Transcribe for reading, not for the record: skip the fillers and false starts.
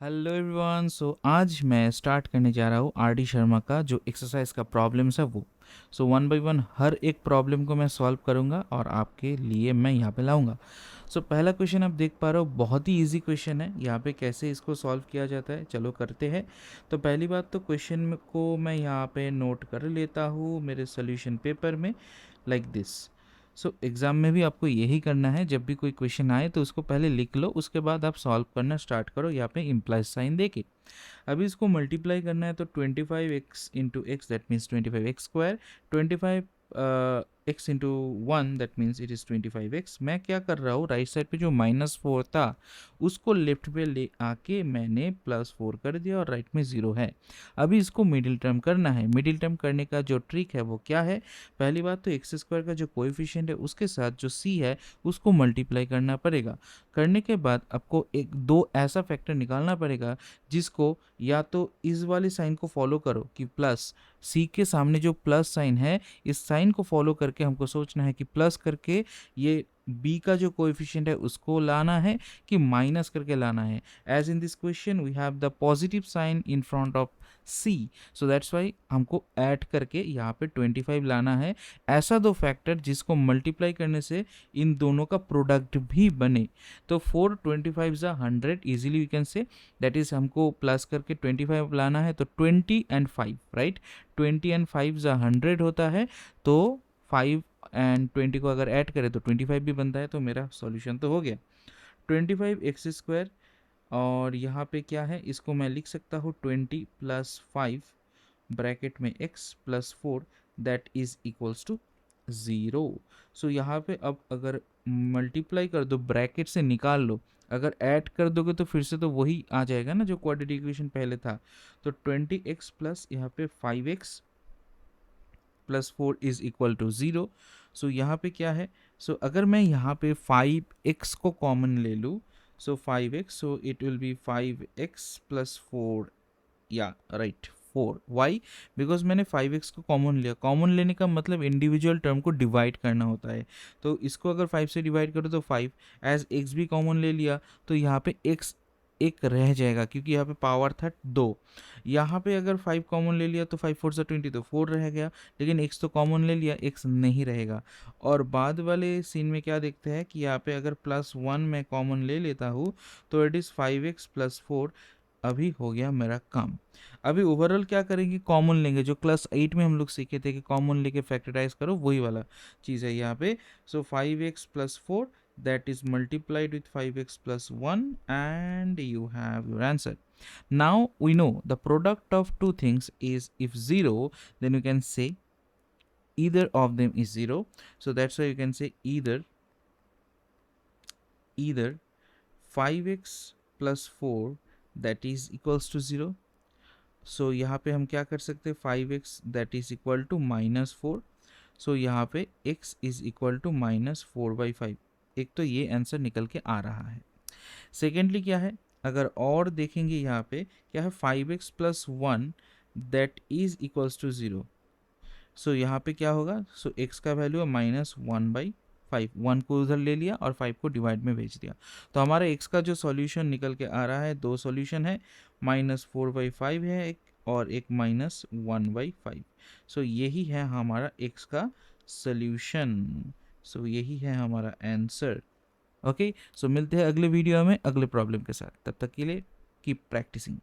Hello everyone. आज मैं start करने जा रहा हूँ आर डी शर्मा का जो एक्सरसाइज का प्रॉब्लम्स है वो। वन बाय वन हर एक प्रॉब्लम को मैं सॉल्व करूँगा और आपके लिए मैं यहाँ पे लाऊंगा। पहला क्वेश्चन आप देख पा रहे हो, बहुत ही इजी क्वेश्चन है। यहाँ पे कैसे इसको सॉल्व किया जाता है चलो करते हैं। तो पहली बात तो क्वेश्चन को मैं यहाँ पे नोट कर लेता हूँ मेरे सोल्यूशन पेपर में, लाइक दिस। एग्ज़ाम में भी आपको यही करना है, जब भी कोई क्वेश्चन आए तो उसको पहले लिख लो, उसके बाद आप सॉल्व करना स्टार्ट करो यहाँ पे इम्प्लाइज साइन दे के। अभी इसको मल्टीप्लाई करना है तो 25x into x that means 25x square, 25 x into 1 that means it is 25x। मैं क्या कर रहा हूँ, राइट साइड पे जो -4 था उसको लेफ्ट पे ले आके मैंने +4 कर दिया और राइट में 0 है। अभी इसको मिडिल टर्म करना है। मिडिल टर्म करने का जो ट्रिक है वो क्या है, पहली बात तो एक्स स्क्वायर का जो कोएफिशिएंट है उसके साथ जो c है उसको मल्टीप्लाई करना पड़ेगा। करने के बाद आपको एक दो ऐसा फैक्टर निकालना पड़ेगा जिसको या तो इस वाले साइन को फॉलो करो कि प्लस सी के सामने जो प्लस साइन है इस साइन को फॉलो करके हमको सोचना है कि प्लस करके ये बी का जो कोएफिशिएंट है उसको लाना है कि माइनस करके लाना है। As in this question we have the positive sign in front of C, so that's why हमको ऐड करके यहाँ पे 25 लाना है। ऐसा दो फैक्टर जिसको मल्टीप्लाई करने से इन दोनों का प्रोडक्ट भी बने। तो 4 25 ज़ा 100 easily we can say, that is हमको प्लस करके 25 लाना है। तो 20 एंड 5 राइट, 20 एंड 5 ज़ा 100 होता है। तो 5 एंड 20 को अगर ऐड करें तो 25 भी बनता है। तो मेरा सॉल्यूशन तो हो गया 25x स्क्वायर। और यहाँ पे क्या है, इसको मैं लिख सकता हूँ 20 + 5 ब्रैकेट में x + 4 that is equals to 0। यहाँ पे अब अगर मल्टीप्लाई कर दो ब्रैकेट से निकाल लो, अगर ऐड कर दोगे तो फिर से तो वही आ जाएगा ना जो क्वाड्रेटिक इक्वेशन पहले था। तो 20x प्लस यहाँ पे 5x + 4 इज इक्वल टू 0। यहाँ पे क्या है, अगर मैं यहाँ पे 5x को कॉमन ले लूँ, 5x, it will be 5x + 4, या राइट 4। वाई? बिकॉज मैंने 5x को कॉमन लिया। कॉमन लेने का मतलब इंडिविजुअल टर्म को डिवाइड करना होता है। तो इसको अगर 5 से डिवाइड करो तो 5, एज x भी कॉमन ले लिया तो यहाँ पे x एक रह जाएगा क्योंकि यहाँ पे पावर था 2। यहाँ पे अगर 5 कॉमन ले लिया तो 5 4 सा 20, तो 4 रह गया, लेकिन x तो कॉमन ले लिया, x नहीं रहेगा। और बाद वाले सीन में क्या देखते हैं कि यहाँ पे अगर +1 मैं कॉमन ले लेता हूँ तो इट इज़ 5x + 4। अभी हो गया मेरा काम। अभी ओवरऑल क्या करेंगे, कॉमन लेंगे। जो क्लास 8 में हम लोग सीखे थे कि कॉमन लेके फैक्टराइज करो, वही वाला चीज़ है यहाँ पे। 5x + 4 that is multiplied with 5x + 1 and you have your answer. Now we know the product of two things is if 0, then you can say either of them is 0. So that's why you can say either 5x + 4 that is equals to 0. यहाँ पे हम क्या कर सकते हैं, 5x that is equal to -4। यहाँ पे x is equal to -4/5। एक तो ये आंसर निकल के आ रहा है। सेकेंडली क्या है, अगर और देखेंगे यहाँ पे क्या है, 5x + 1 that is equals to 0। यहाँ पे क्या होगा, x का वैल्यू है -1/5। 1 को उधर ले लिया और 5 को डिवाइड में भेज दिया। तो हमारा x का जो सॉल्यूशन निकल के आ रहा है, दो सॉल्यूशन है, -4/5 है एक, और एक -1/5। यही है हमारा x का सॉल्यूशन। यही है हमारा आंसर। ओके, मिलते हैं अगले वीडियो में अगले प्रॉब्लम के साथ। तब तक के लिए कीप प्रैक्टिसिंग।